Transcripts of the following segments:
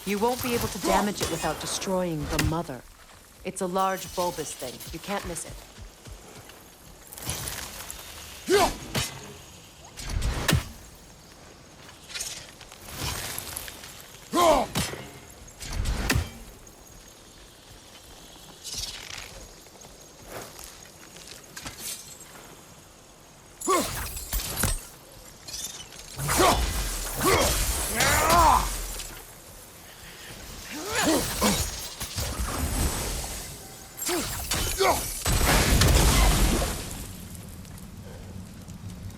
You won't be able to damage it without destroying the mother. It's a large bulbous thing. You can't miss it.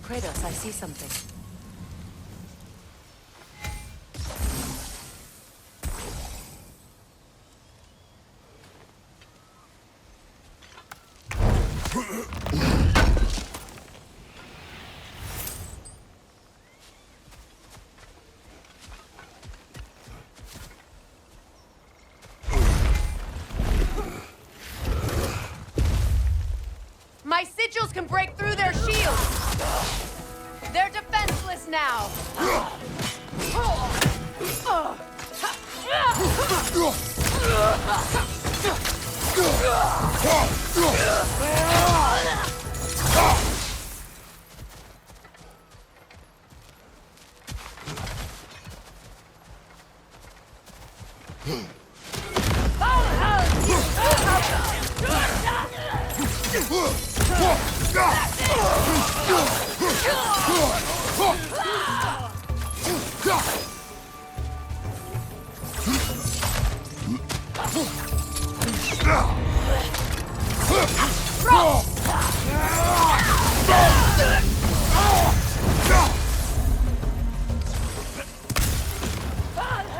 Kratos, I see something. My sigils can break through their shields! They're defenseless now!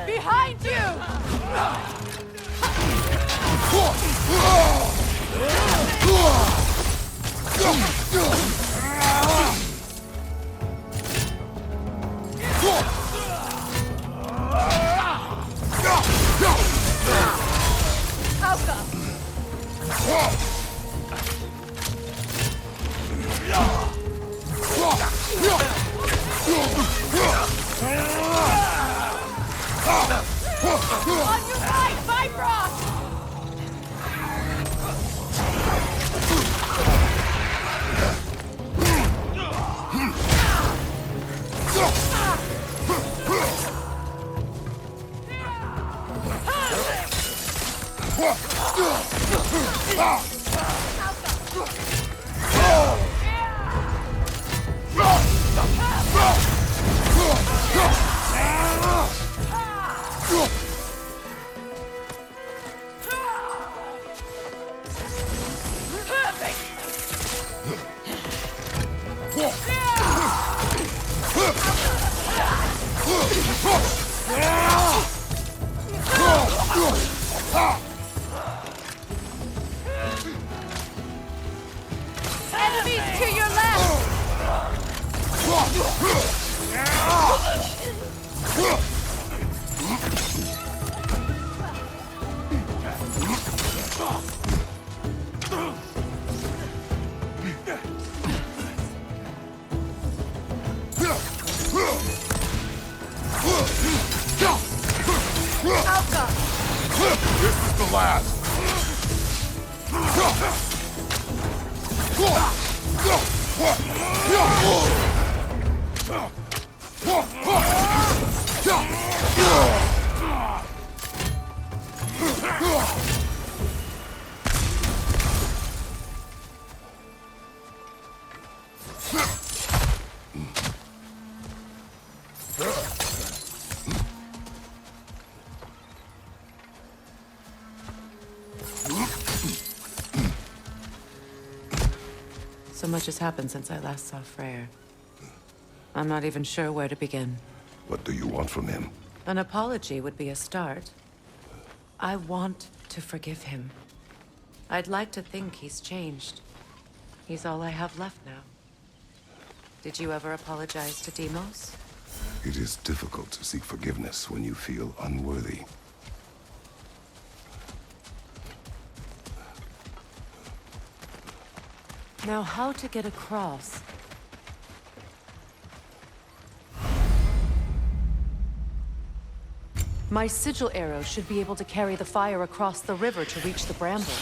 Behind you! On your right, Byeeee! Enemies to your left! This is the last. So much has happened since I last saw Freyr. I'm not even sure where to begin. What do you want from him? An apology would be a start. I want to forgive him. I'd like to think he's changed. He's all I have left now. Did you ever apologize to Deimos? It is difficult to seek forgiveness when you feel unworthy. Now, how to get across? My sigil arrow should be able to carry the fire across the river to reach the bramble.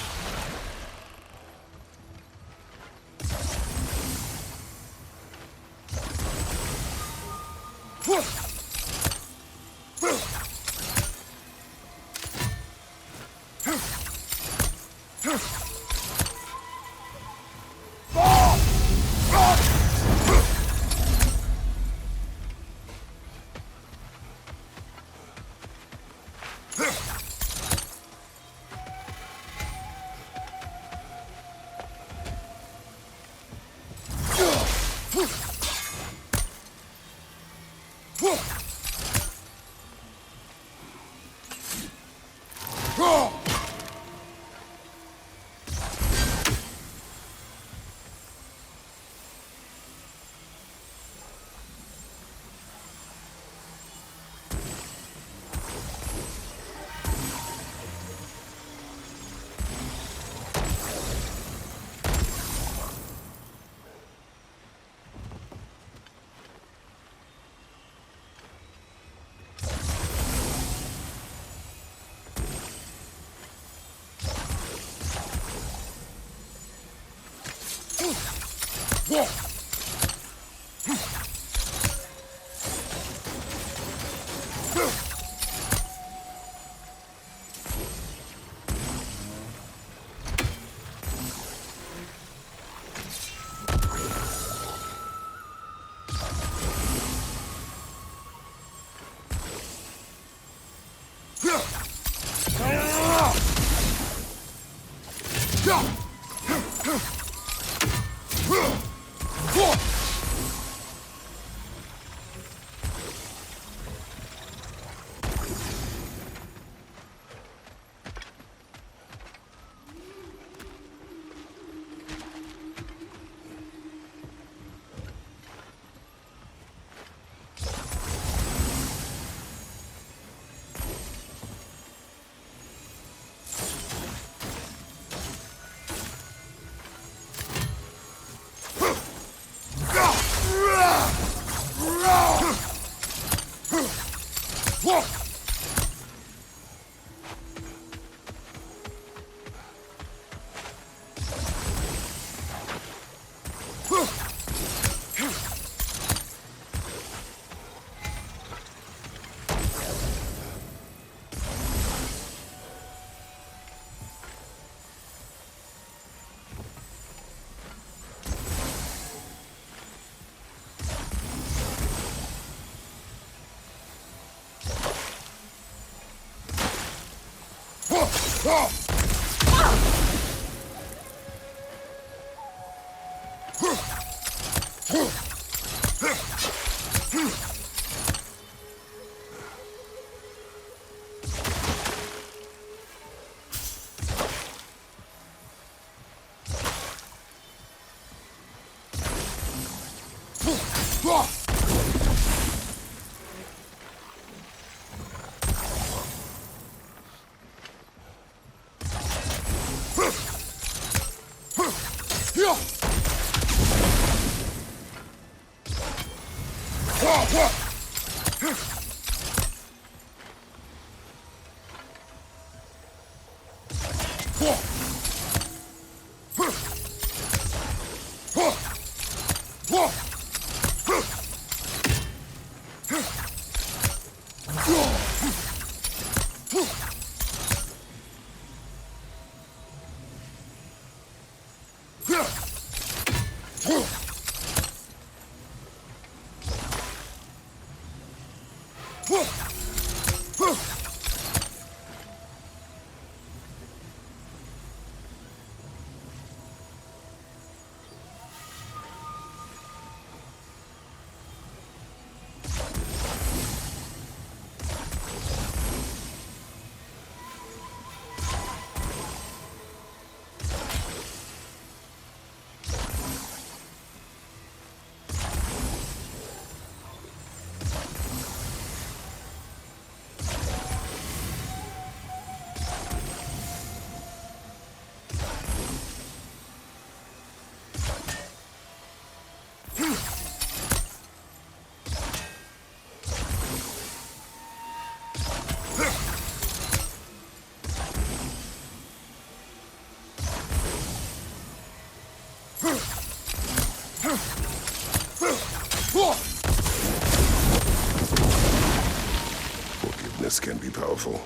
Forgiveness can be powerful,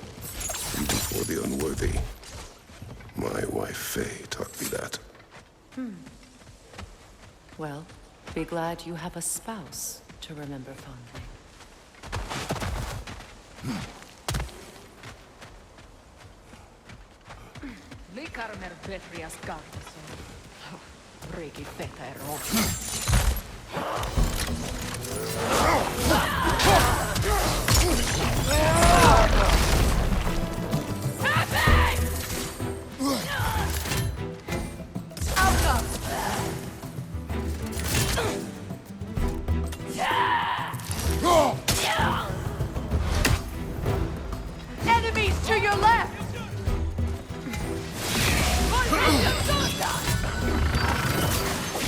even for the unworthy. My wife, Faye, taught me that. Well, be glad you have a spouse to remember fondly. Likarmer Betrias Gartison. Riki Fetero. Enemies to your left!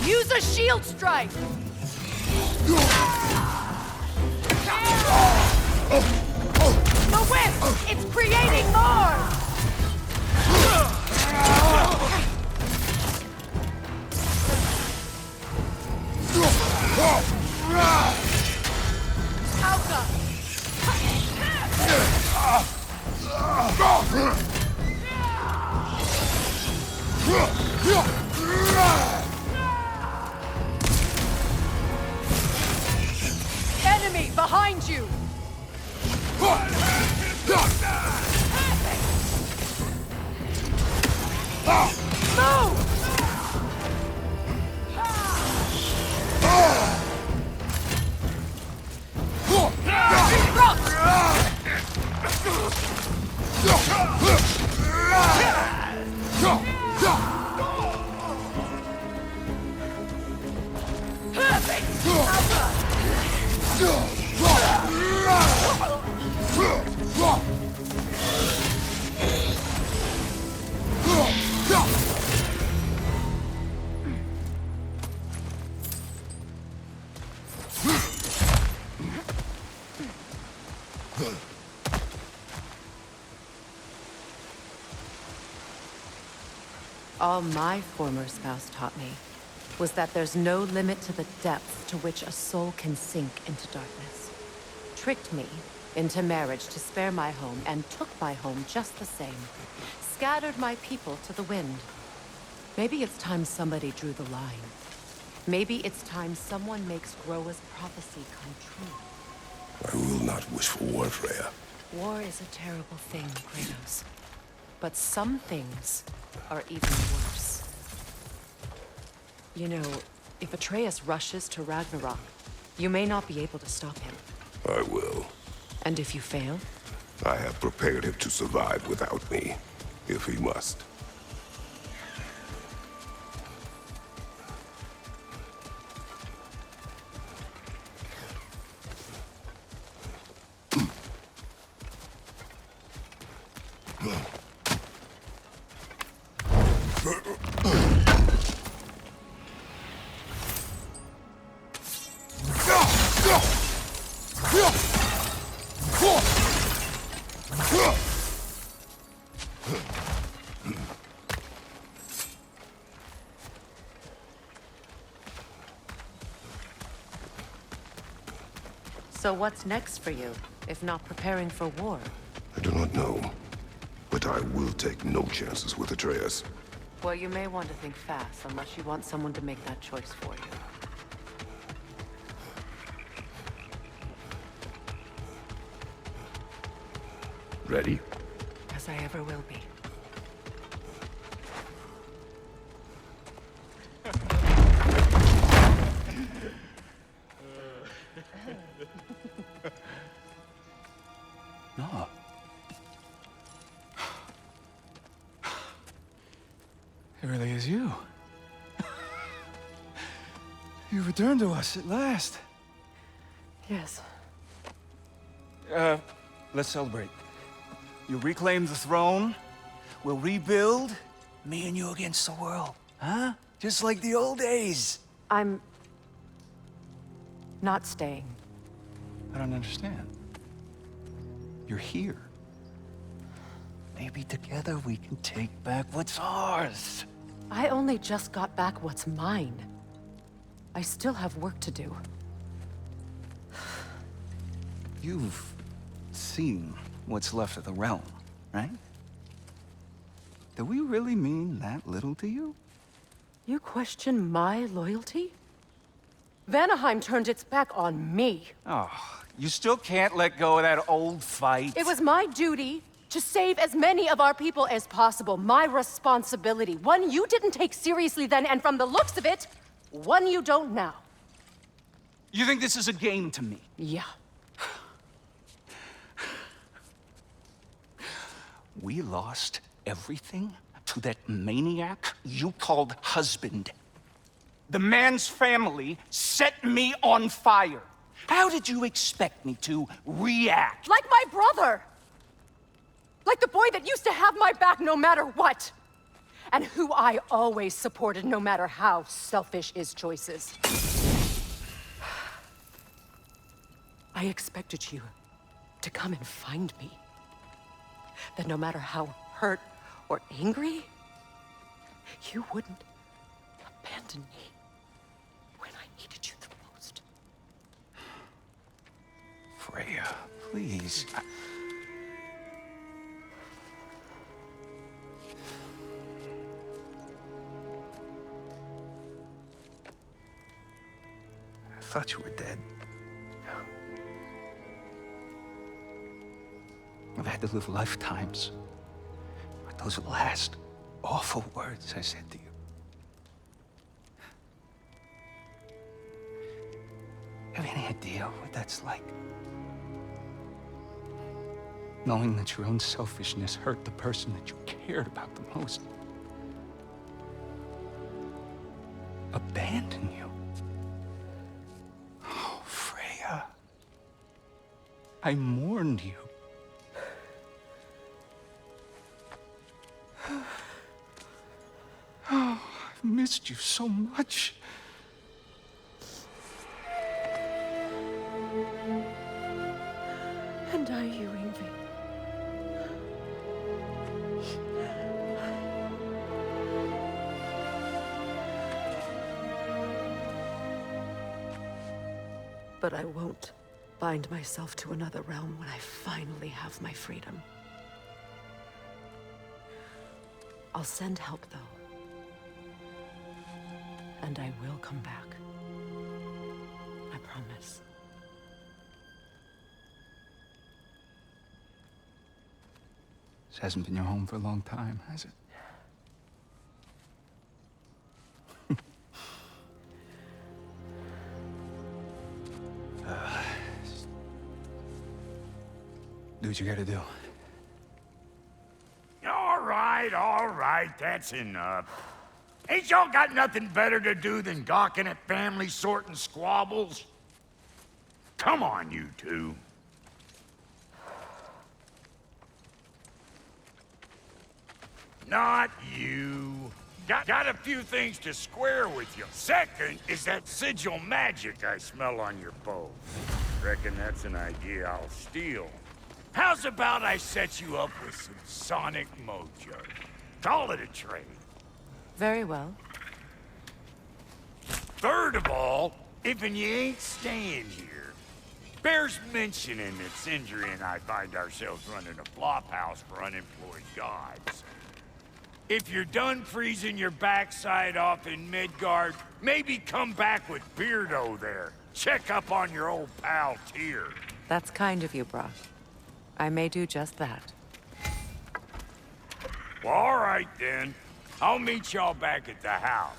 Use a shield strike! The whip! It's creating more! Alka! Enemy behind you! Move! All my former spouse taught me was that there's no limit to the depth to which a soul can sink into darkness. Tricked me into marriage to spare my home and took my home just the same. Scattered my people to the wind. Maybe it's time somebody drew the line. Maybe it's time someone makes Groa's prophecy come true. I will not wish for war, Freya. War is a terrible thing, Kratos. But some things are even worse. You know, if Atreus rushes to Ragnarok, you may not be able to stop him. I will. And if you fail? I have prepared him to survive without me, if he must. So what's next for you, if not preparing for war? I do not know, but I will take no chances with Atreus. Well, you may want to think fast, unless you want someone to make that choice for you. Ready? As I ever will be. No. It really is you. You returned to us at last. Yes. Let's celebrate. You reclaim the throne. We'll rebuild. Me and you against the world. Huh? Just like the old days. I'm... not staying. I don't understand. You're here. Maybe together we can take back what's ours. I only just got back what's mine. I still have work to do. You've seen what's left of the realm, right? Do we really mean that little to you? You question my loyalty? Vanaheim turned its back on me. Oh, you still can't let go of that old fight? It was my duty to save as many of our people as possible. My responsibility. One you didn't take seriously then, and from the looks of it, one you don't now. You think this is a game to me? Yeah. We lost everything to that maniac you called husband. The man's family set me on fire. How did you expect me to react? Like my brother! Like the boy that used to have my back no matter what! And who I always supported no matter how selfish his choices. I expected you to come and find me. That no matter how hurt or angry, you wouldn't abandon me when I needed you the most. Freya, please. I thought you were dead. I've had to live lifetimes with those last awful words I said to you. Have any idea what that's like? Knowing that your own selfishness hurt the person that you cared about the most. Abandon you. Oh, Freya. I mourned you. Oh, I've missed you so much. And I you, Ingvi. But I won't bind myself to another realm when I finally have my freedom. I'll send help, though. And I will come back. I promise. This hasn't been your home for a long time, has it? Do what you gotta do. All right, that's enough. Ain't y'all got nothing better to do than gawking at family sorting squabbles? Come on, you two. Not you. Got a few things to square with you. Second is that sigil magic I smell on your bow. Reckon that's an idea I'll steal. How's about I set you up with some sonic mojo? Call it a trade. Very well. Third of all, if you ain't staying here, bears mentioning that Sindri and I find ourselves running a flop house for unemployed gods. If you're done freezing your backside off in Midgard, maybe come back with Beardo there. Check up on your old pal Tyr. That's kind of you, Brock. I may do just that. Well, all right then. I'll meet y'all back at the house.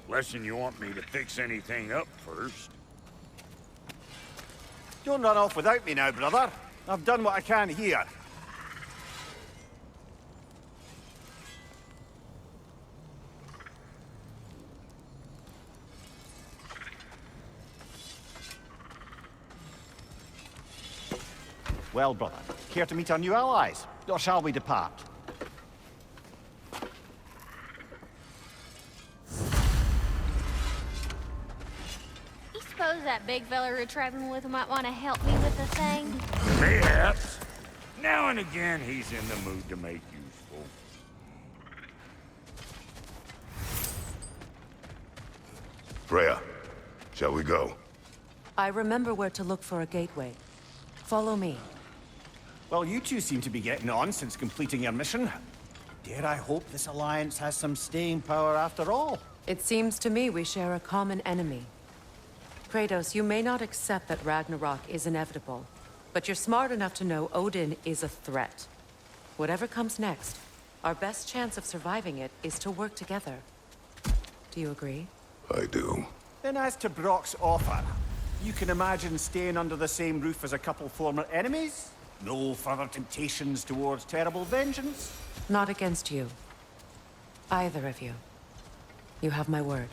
Lesson you want me to fix anything up first. Don't run off without me now, brother. I've done what I can here. Well, brother, care to meet our new allies? Or shall we depart? You suppose that big fella we're traveling with might want to help me with the thing? Perhaps. Now and again, he's in the mood to make useful. Freya, shall we go? I remember where to look for a gateway. Follow me. Well, you two seem to be getting on since completing your mission. Dare I hope this alliance has some staying power after all? It seems to me we share a common enemy. Kratos, you may not accept that Ragnarok is inevitable, but you're smart enough to know Odin is a threat. Whatever comes next, our best chance of surviving it is to work together. Do you agree? I do. Then as to Brock's offer, you can imagine staying under the same roof as a couple former enemies? No further temptations towards terrible vengeance? Not against you. Either of you. You have my word.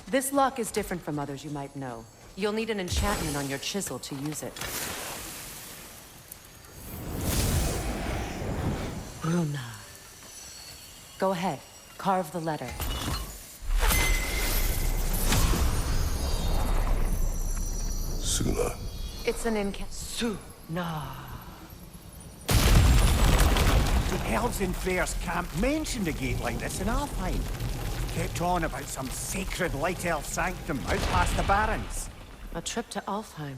This lock is different from others you might know. You'll need an enchantment on your chisel to use it. Runa. Go ahead. Carve the letter. Suna. It's an Suna. The elves in Freyr's camp mentioned a gate like this in Alfheim. Kept on about some sacred light elf sanctum out past the barrens. A trip to Alfheim.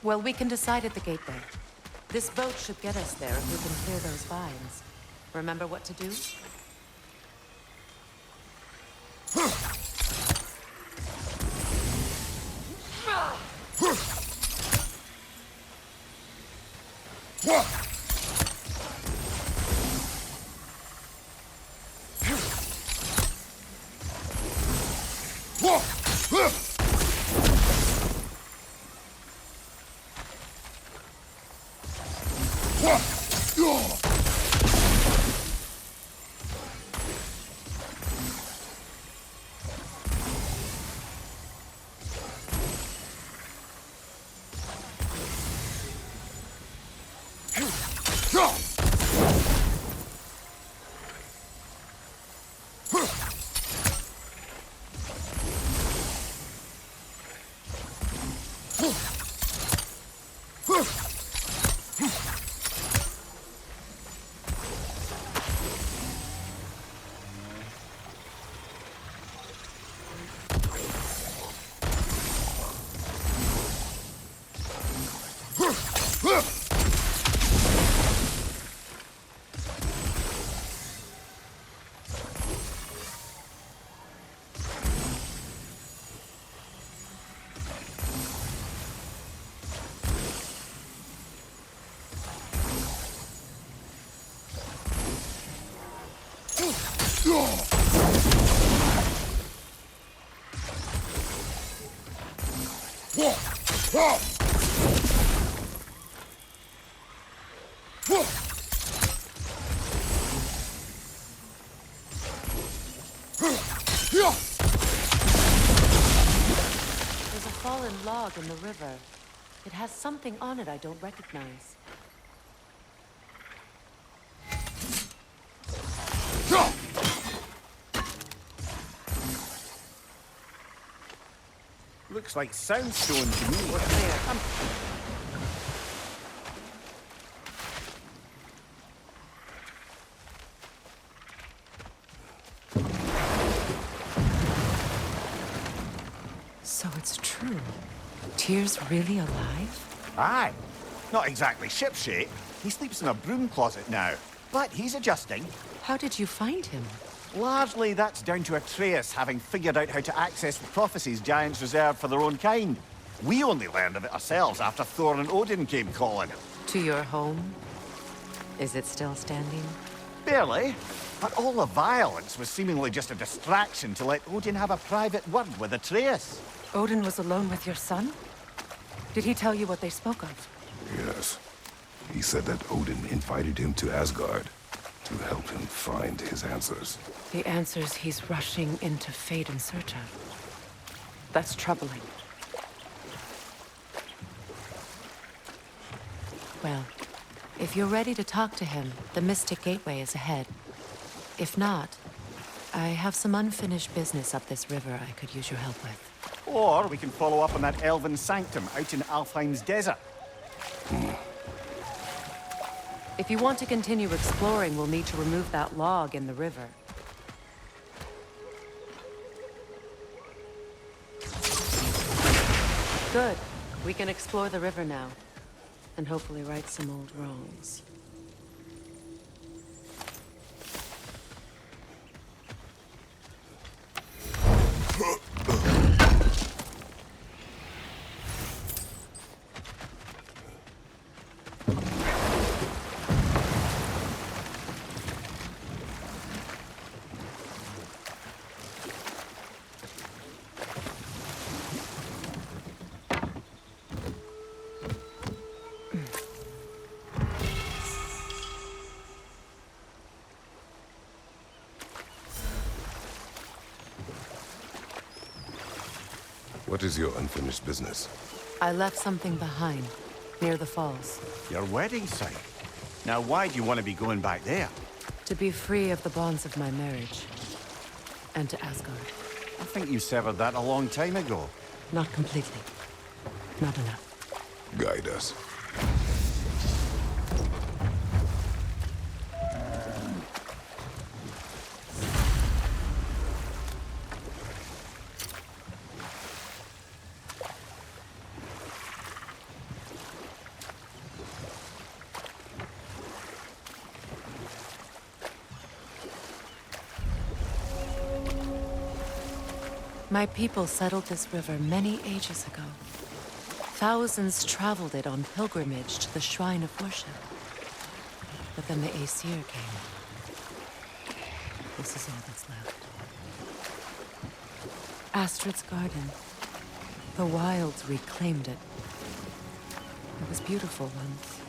Well, we can decide at the gateway. This boat should get us there if we can clear those vines. Remember what to do? There's a fallen log in the river. It has something on it I don't recognize. Looks like soundstone to me. We're clear. So it's true. Tyr's really alive? Aye. Not exactly shipshape. He sleeps in a broom closet now. But he's adjusting. How did you find him? Largely, that's down to Atreus having figured out how to access the prophecies giants reserved for their own kind. We only learned of it ourselves after Thor and Odin came calling. To your home? Is it still standing? Barely. But all the violence was seemingly just a distraction to let Odin have a private word with Atreus. Odin was alone with your son? Did he tell you what they spoke of? Yes. He said that Odin invited him to Asgard to help him find his answers. The answers he's rushing into fate in search of. That's troubling. Well, if you're ready to talk to him, the Mystic Gateway is ahead. If not, I have some unfinished business up this river I could use your help with. Or we can follow up on that elven sanctum out in Alfheim's desert. If you want to continue exploring, we'll need to remove that log in the river. Good. We can explore the river now. And hopefully right some old wrongs. What is your unfinished business? I left something behind, near the falls. Your wedding site. Now, why do you want to be going back there? To be free of the bonds of my marriage. And to Asgard. I think you severed that a long time ago. Not completely. Not enough. Guide us. My people settled this river many ages ago. Thousands traveled it on pilgrimage to the shrine of worship. But then the Aesir came. This is all that's left. Astrid's garden. The wilds reclaimed it. It was beautiful once.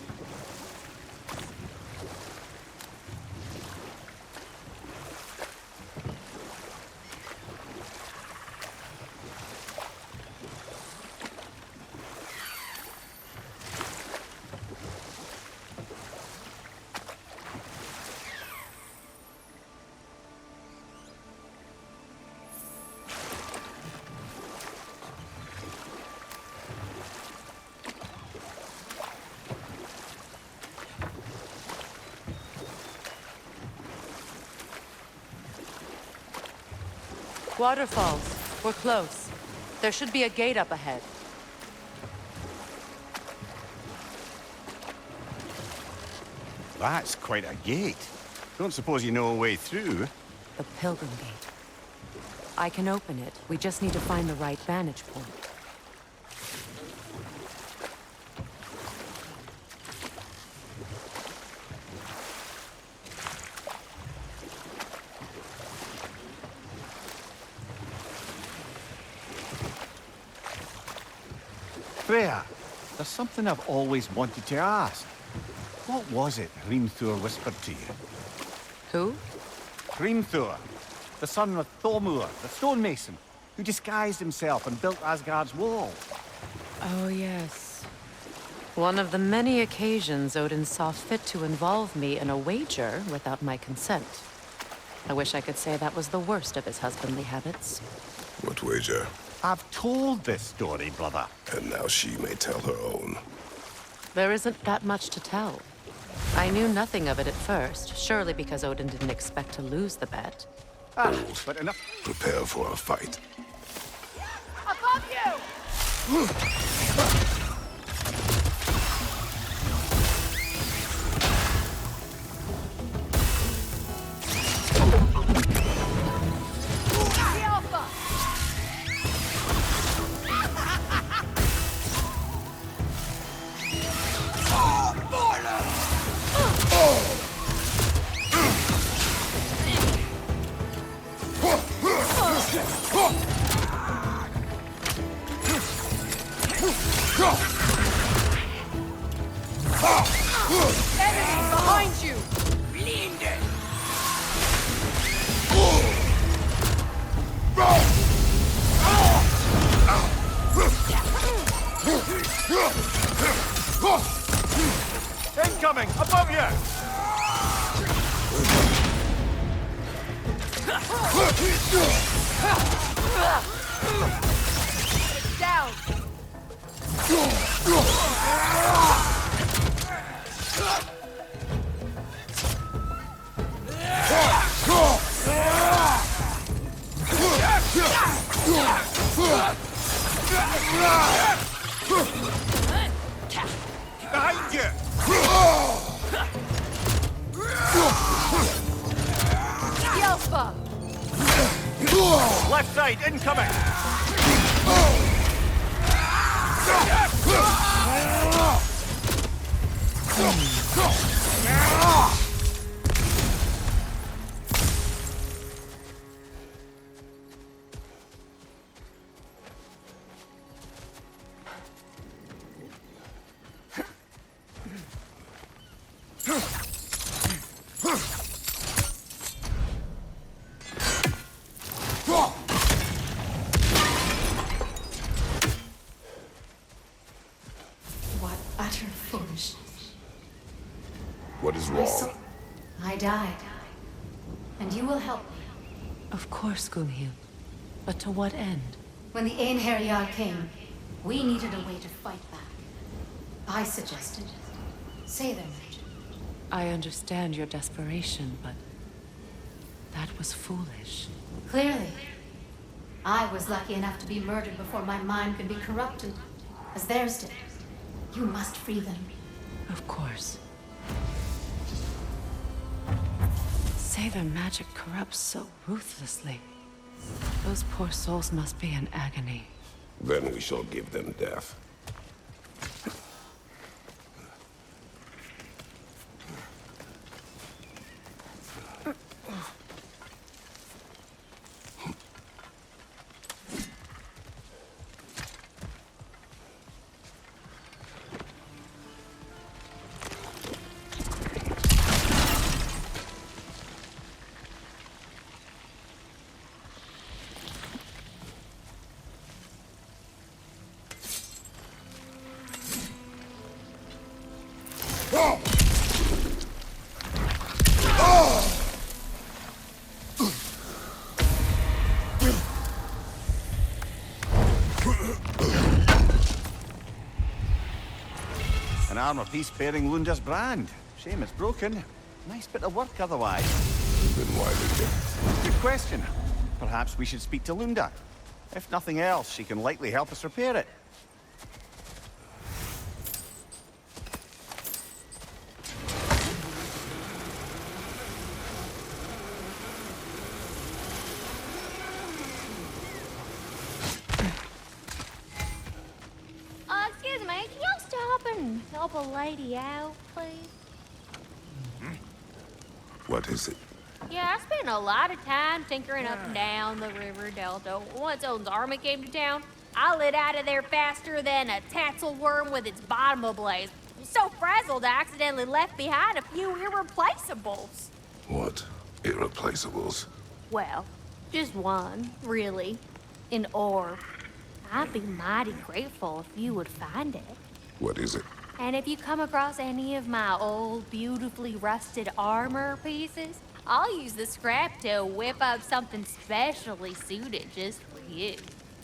Waterfalls. We're close. There should be a gate up ahead. That's quite a gate. Don't suppose you know a way through? The Pilgrim Gate. I can open it. We just need to find the right vantage point. Freya, there's something I've always wanted to ask. What was it Hrimthur whispered to you? Who? Hrimthur, the son of Thormur, the stonemason, who disguised himself and built Asgard's wall. Oh, yes. One of the many occasions Odin saw fit to involve me in a wager without my consent. I wish I could say that was the worst of his husbandly habits. What wager? I've told this story, brother. And now she may tell her own. There isn't that much to tell. I knew nothing of it at first, surely because Odin didn't expect to lose the bet. Old. But enough. Prepare for a fight. Above you! Enemy behind you! Blinded! Incoming! Above you! Down! Behind you! Yelpa! Left side, incoming! died. And you will help me. Of course, Gunhild. But to what end? When the Einherjar came, we needed a way to fight back. I suggested, say their magic. I understand your desperation, but that was foolish. Clearly. I was lucky enough to be murdered before my mind could be corrupted, as theirs did. You must free them. Of course. Say their magic corrupts so ruthlessly. Those poor souls must be in agony. Then we shall give them death. An armor piece bearing Lunda's brand. Shame it's broken. Nice bit of work otherwise. Then why did you? Good question. Perhaps we should speak to Lunda. If nothing else, she can likely help us repair it. Excuse me, can y'all stop and help a lady out, please? What is it? Yeah, I spent a lot of time tinkering up and down the river delta. Once Odin's army came to town, I lit out of there faster than a tassel worm with its bottom ablaze. So frazzled, I accidentally left behind a few irreplaceables. What? Irreplaceables? Well, just one, really. An orb. I'd be mighty grateful if you would find it. What is it? And if you come across any of my old, beautifully rusted armor pieces, I'll use the scrap to whip up something specially suited just for you.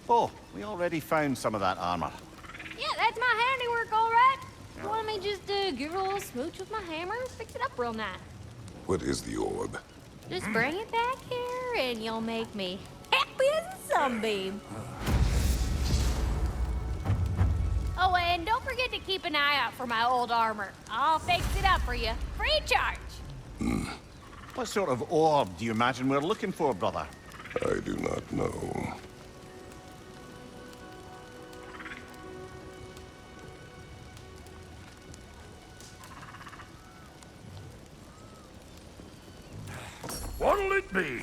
Oh, we already found some of that armor. Yeah, that's my handiwork, all right. You want me just to give her a little smooch with my hammer? Fix it up real nice. What is the orb? Just bring it back here and you'll make me happy as a sunbeam. Oh, and don't forget to keep an eye out for my old armor. I'll fix it up for you, free of charge. What sort of orb do you imagine we're looking for, brother? I do not know. What'll it be?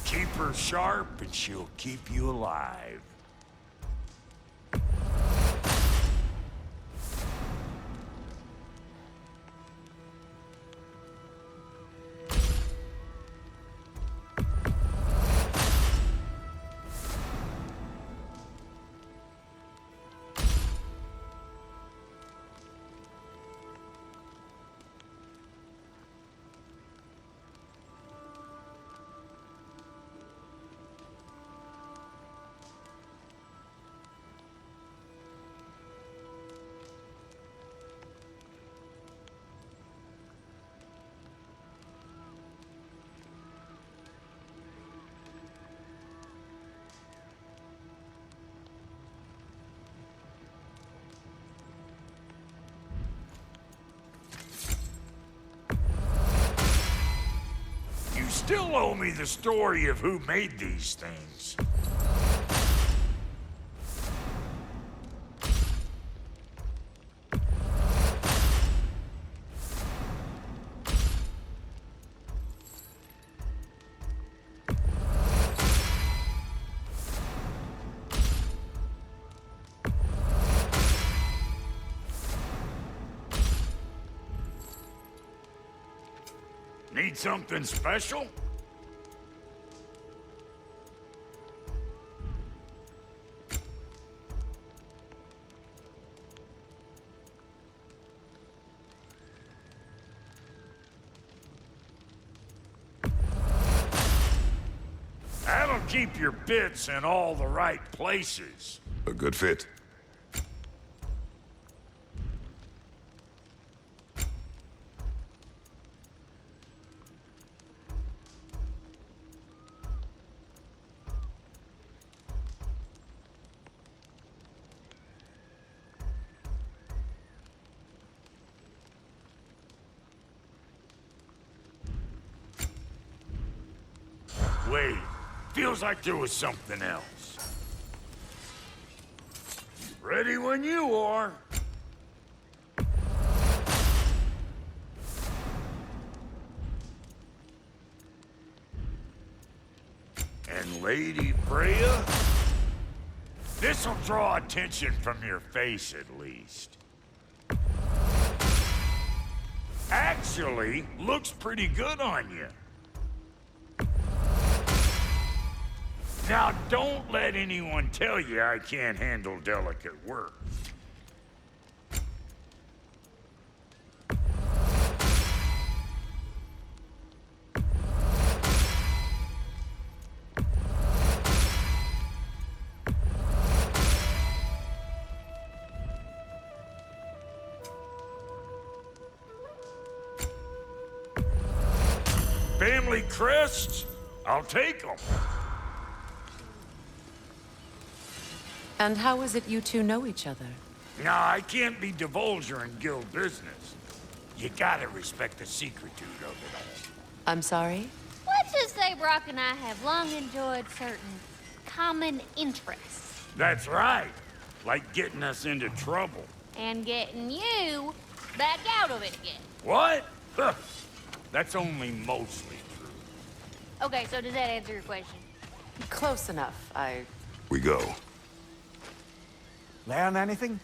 Keep her sharp and she'll keep you alive. You still owe me the story of who made these things. Need something special? keep your bits in all the right places. A good fit. Wait, feels like there was something else. Ready when you are. And Lady Freya? This'll draw attention from your face, at least. Actually, looks pretty good on you. Now, don't let anyone tell you I can't handle delicate work. Family crests? I'll take them. And how is it you two know each other? Nah, I can't be divulger in guild business. You gotta respect the secretude of it all. I'm sorry? Let's just say Brock and I have long enjoyed certain common interests. That's right. Like getting us into trouble. And getting you back out of it again. What? Huh. That's only mostly true. Okay, so does that answer your question? Close enough. We go. Learn anything?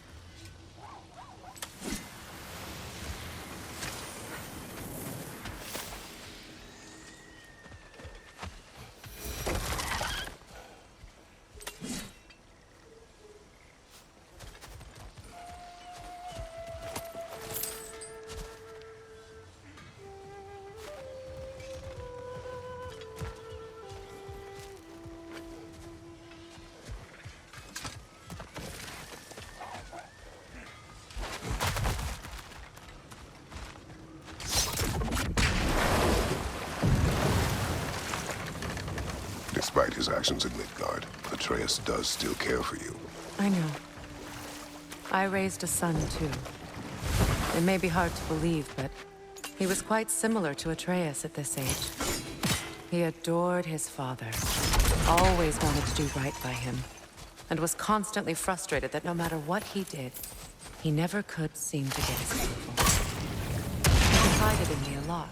Despite his actions in Midgard, Atreus does still care for you. I know. I raised a son, too. It may be hard to believe, but he was quite similar to Atreus at this age. He adored his father, always wanted to do right by him, and was constantly frustrated that no matter what he did, he never could seem to get his approval. He confided in me a lot,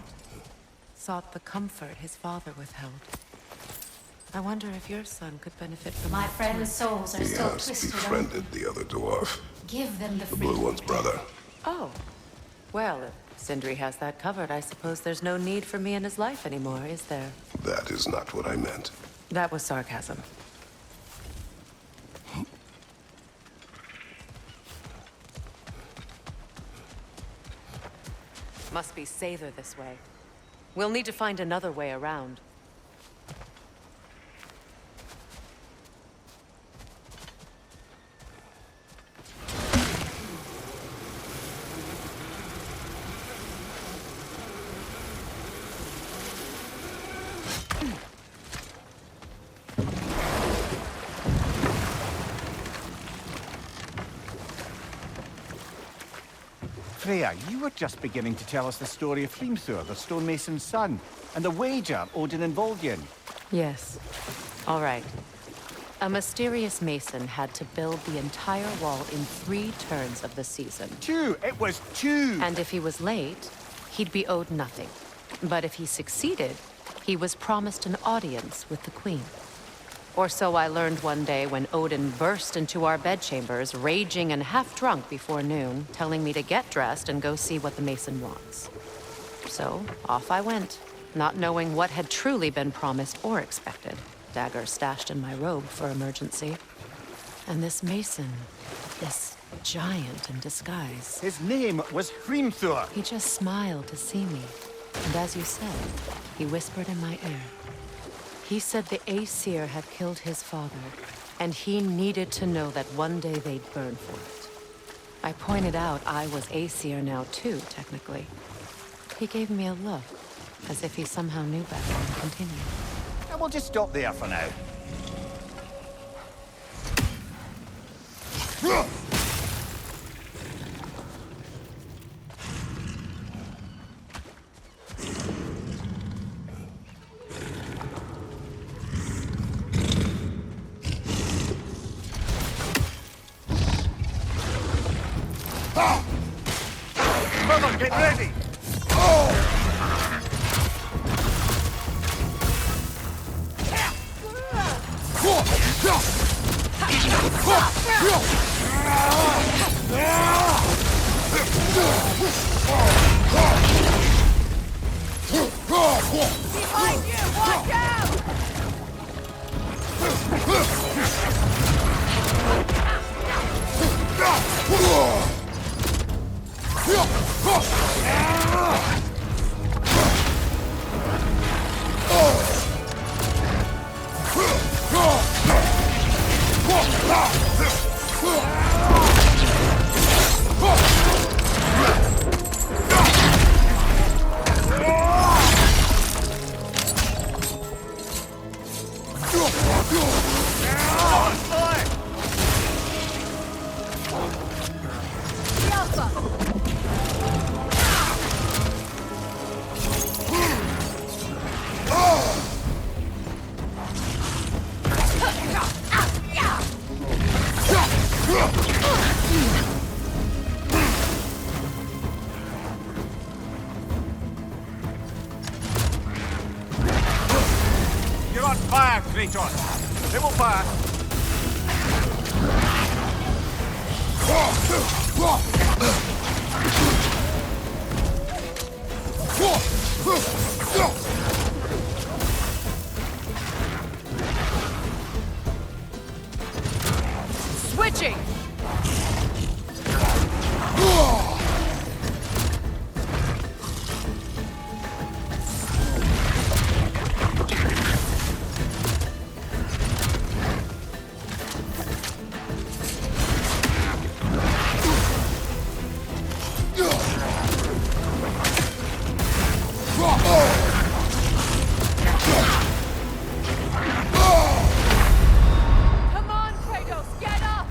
sought the comfort his father withheld. I wonder if your son could benefit from My that, friend's too. souls are He still has twisted. befriended the other dwarf, Give them the the freedom. blue one's brother. Oh. Well, if Sindri has that covered, I suppose there's no need for me in his life anymore, is there? That is not what I meant. That was sarcasm. Must be safer this way. We'll need to find another way around. Freya, you were just beginning to tell us the story of Hrimthur, the stonemason's son, and the wager Odin involved you in. Yes. All right. A mysterious mason had to build the entire wall in 3 turns of the season. 2! It was 2! And if he was late, he'd be owed nothing. But if he succeeded, he was promised an audience with the queen. Or so I learned one day when Odin burst into our bedchambers, raging and half-drunk before noon, telling me to get dressed and go see what the mason wants. So, off I went, not knowing what had truly been promised or expected. Dagger stashed in my robe for emergency. And this mason, this giant in disguise. His name was Hrimthur. He just smiled to see me. And as you said, he whispered in my ear. He said the Aesir had killed his father, and he needed to know that one day they'd burn for it. I pointed out I was Aesir now too, technically. He gave me a look, as if he somehow knew better and continued. And we'll just stop there for now. Brother, get ready! Behind you! Watch out! You're on fire, Kratos. It will pass. Switching! Come on, Kratos, get up!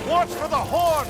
Watch for the horn!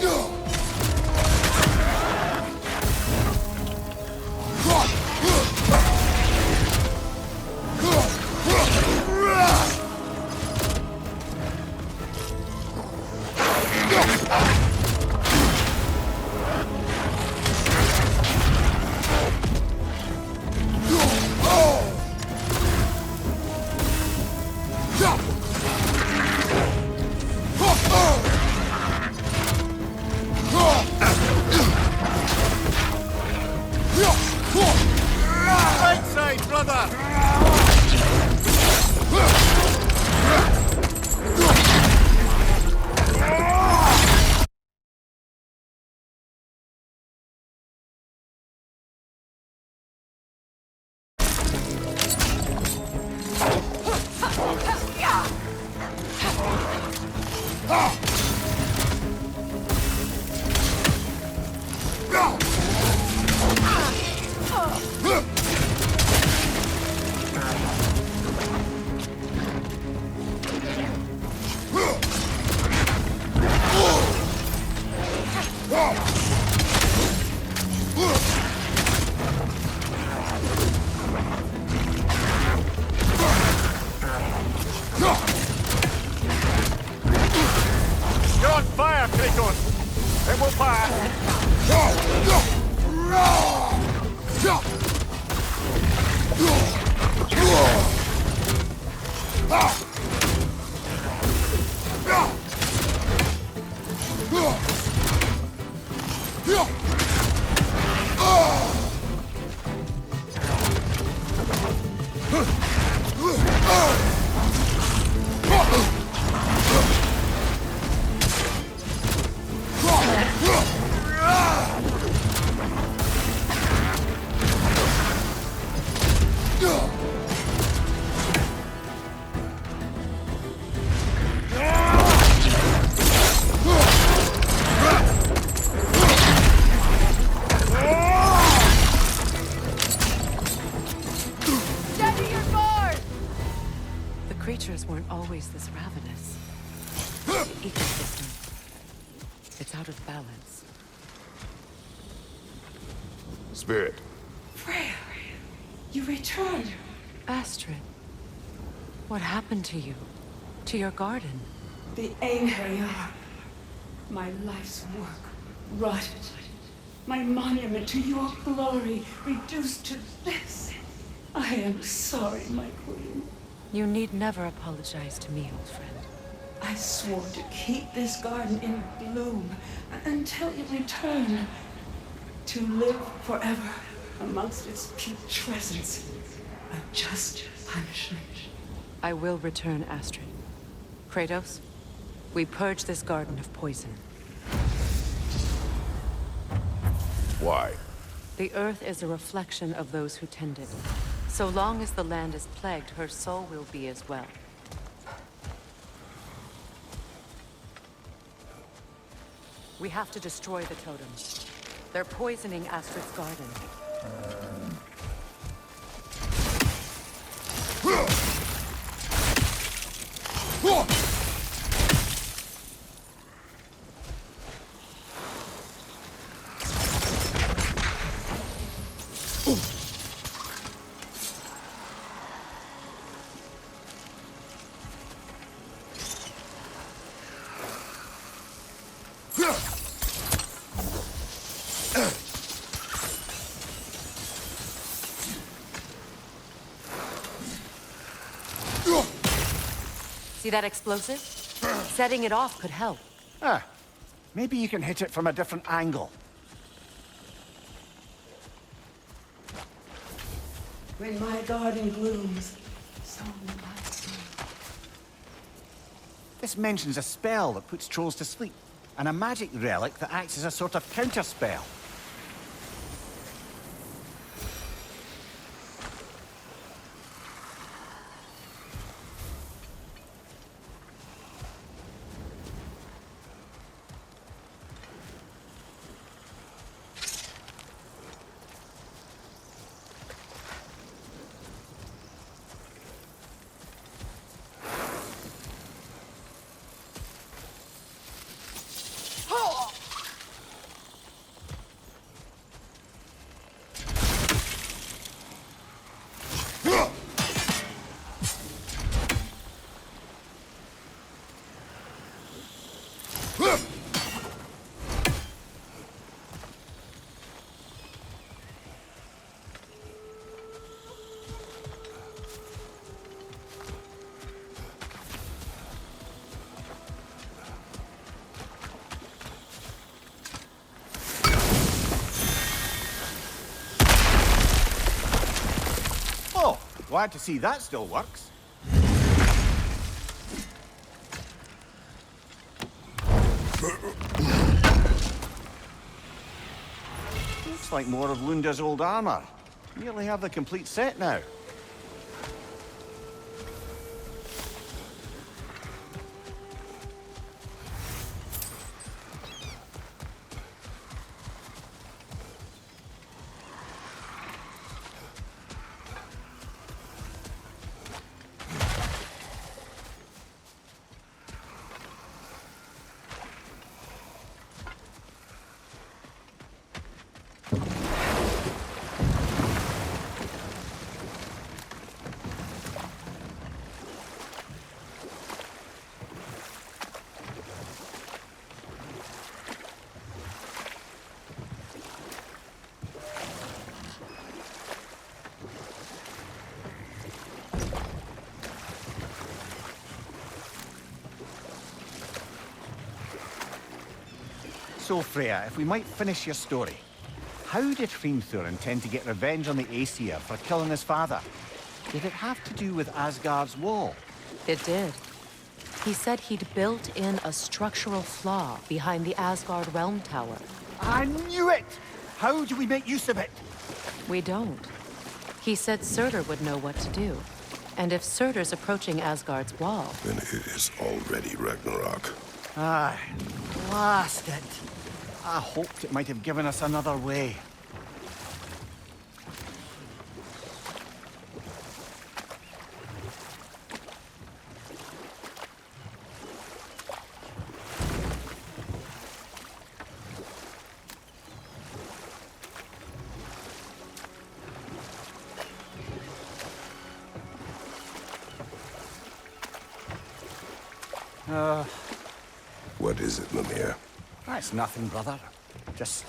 Right side, brother! Steady your guard! The creatures weren't always this ravenous. The ecosystem. It's out of balance. Spirit, Freya, you returned. Astrid, what happened to you? To your garden? The angry are. My life's work rotted. My monument to your glory reduced to this. I am sorry, my queen. You need never apologize to me, old friend. I swore to keep this garden in bloom until you return. To live forever amongst its putrescence. A just punishment. I will return, Astrid. Kratos, we purge this garden of poison. why? The earth is a reflection of those who tend it. So long as the land is plagued, her soul will be as well. We have to destroy the totems. They're poisoning Astrid's garden. See that explosive? Setting it off could help. Ah, maybe you can hit it from a different angle. When my garden blooms, so will I bloom. This mentions a spell that puts trolls to sleep, and a magic relic that acts as a sort of counter-spell. Oh, glad to see that still works. Looks like more of Lunda's old armor. Nearly have the complete set now. So, Freya, if we might finish your story. How did Hrimthur intend to get revenge on the Aesir for killing his father? Did it have to do with Asgard's wall? It did. He said he'd built in a structural flaw behind the Asgard Realm Tower. I knew it! How do we make use of it? We don't. He said Surtur would know what to do. And if Surtur's approaching Asgard's wall... Then it is already Ragnarok. Aye, blast it. I hoped it might have given us another way. What is it, Mimir? That's nothing, brother. Just...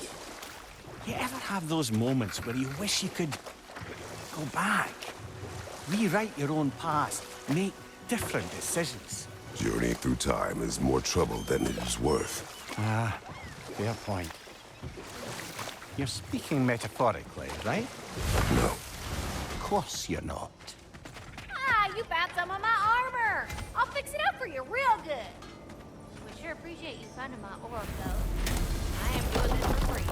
You ever have those moments where you wish you could... go back? Rewrite your own past, make different decisions? Journeying through time is more trouble than it is worth. Ah, fair point. You're speaking metaphorically, right? No. Of course you're not. Ah, you found some of my armor. I'll fix it up for you real good. We sure appreciate you finding my orb, though. I am doing this for free.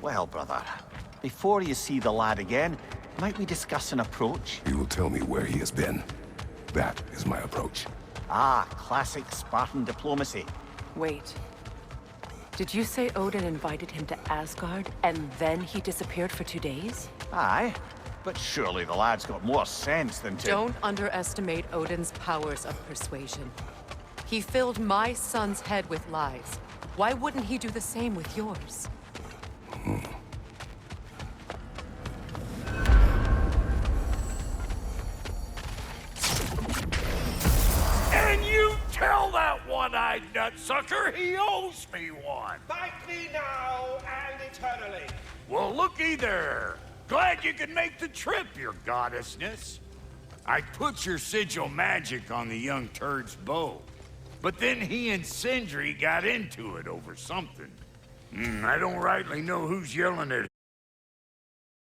Well, brother, before you see the lad again, might we discuss an approach? You will tell me where he has been. That is my approach. Ah, classic Spartan diplomacy. Wait. Did you say Odin invited him to Asgard, and then he disappeared for 2 days? Aye, but surely the lad's got more sense than to... Don't underestimate Odin's powers of persuasion. He filled my son's head with lies. Why wouldn't he do the same with yours? And you tell that one-eyed nutsucker he owes me one. Fight me now and eternally. Well, looky there. Glad you could make the trip, your goddessness. I put your sigil magic on the young turd's bow. But then he and Sindri got into it over something. I don't rightly know who's yelling at